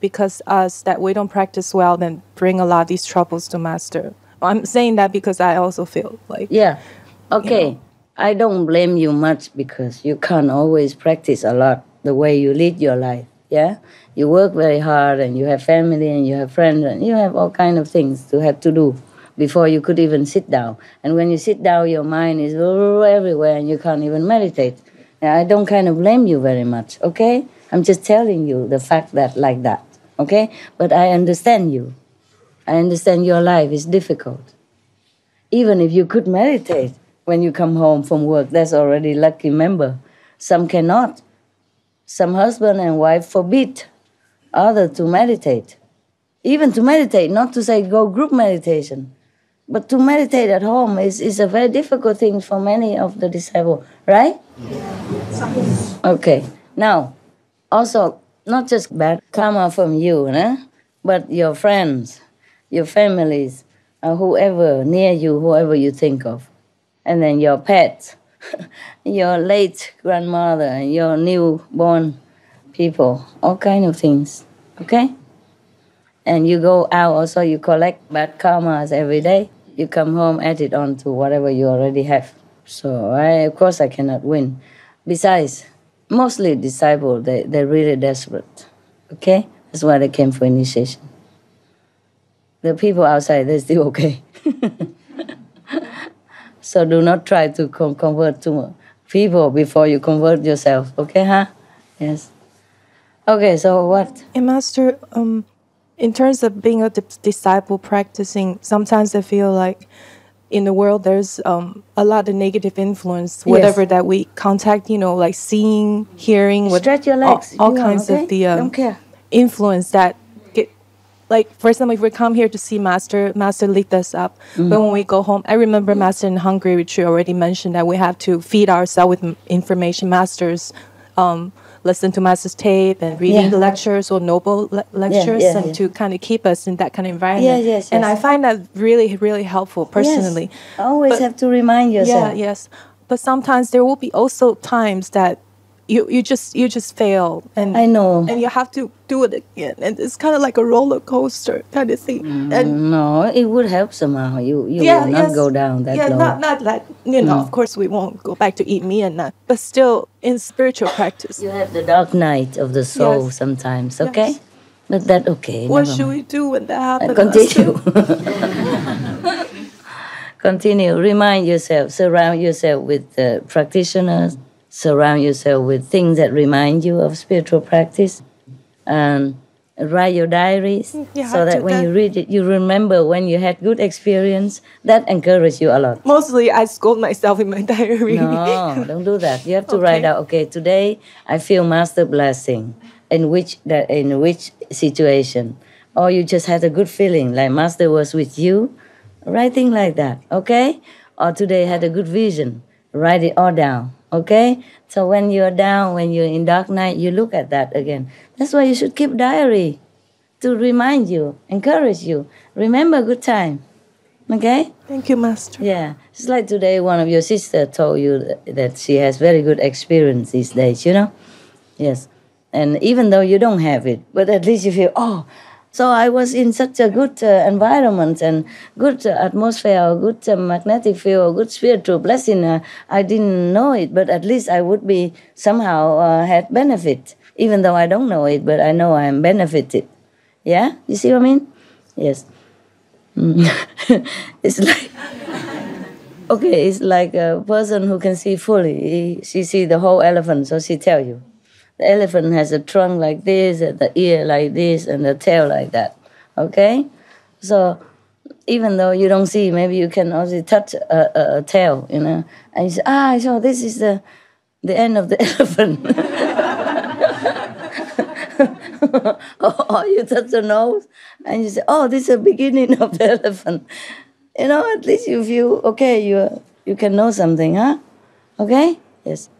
because us that we don't practice well, then bring a lot of these troubles to master. I'm saying that because I also feel like Yeah. Okay. You know. I don't blame you much because you can't always practice a lot the way you lead your life. Yeah. You work very hard and you have family and you have friends and you have all kind of things to have to do before you could even sit down. And when you sit down, your mind is everywhere and you can't even meditate. Now, I don't kind of blame you very much. Okay. I'm just telling you the fact that like that. Okay. But I understand you. I understand your life is difficult. Even if you could meditate when you come home from work, that's already lucky member. Some cannot. Some husband and wife forbid other to meditate. Even to meditate, not to say go group meditation, but to meditate at home is a very difficult thing for many of the disciples, right? Okay. Now, also, not just bad karma from you, but your friends, your families, whoever near you, whoever you think of. And then your pets, your late grandmother, your newborn people, all kind of things, okay? And you go out also, you collect bad karmas every day. You come home, add it on to whatever you already have. So, of course, I cannot win. Besides, mostly disciples, they're really desperate, okay? That's why they came for initiation. The people outside, they're still okay. So do not try to convert to people before you convert yourself, okay, huh? Yes. Okay, so what? And Master, in terms of being a disciple practicing, sometimes I feel like in the world there's a lot of negative influence, whatever that we contact, like seeing, hearing, Stretch your legs. all kinds of the don't care. Influence that get, like, for example, if we come here to see Master lead us up. But when we go home, I remember Master in Hungary retreat already mentioned that we have to feed ourselves with information. Masters listen to Master's tape and reading the lectures or noble lectures and to kind of keep us in that kind of environment. Yes. And I find that really, really helpful personally. Yes. Always have to remind yourself. Yes. But sometimes there will be also times that you just fail, and I know, and you have to do it again, and it's kind of like a roller coaster kind of thing. And no, it would help somehow. You will not go down that low. Not that of course we won't go back to eat meat and that, but still in spiritual practice you have the dark night of the soul sometimes. Okay, but that okay. What should we do when that happens? Continue. Continue. Remind yourself. Surround yourself with practitioners. Surround yourself with things that remind you of spiritual practice. And write your diaries so that when you read it, you remember when you had good experience. That encourages you a lot. Mostly I scold myself in my diary. No, don't do that. You have to write out, okay, today I feel Master blessing. In which situation? Or you just had a good feeling, like Master was with you. Writing like that, okay? Or today I had a good vision. Write it all down. Okay? So when you're down, when you're in dark night, you look at that again. That's why you should keep diary to remind you, encourage you. Remember good time. Okay? Thank you, Master. Yeah. It's like today one of your sisters told you that she has very good experience these days, Yes. And even though you don't have it, but at least you feel, so I was in such a good environment and good atmosphere, good magnetic field, good spiritual blessing. I didn't know it, but at least I would be somehow had benefit. Even though I don't know it, but I know I am benefited. Yeah? You see what I mean? Yes. It's like... Okay, it's like a person who can see fully. She see the whole elephant, so she tell you. The elephant has a trunk like this, and the ear like this, and the tail like that. Okay? So even though you don't see, maybe you can also touch a tail, And you say, so this is the end of the elephant. Or you touch the nose, and you say, this is the beginning of the elephant. At least you feel, okay, you can know something, huh? Okay? Yes.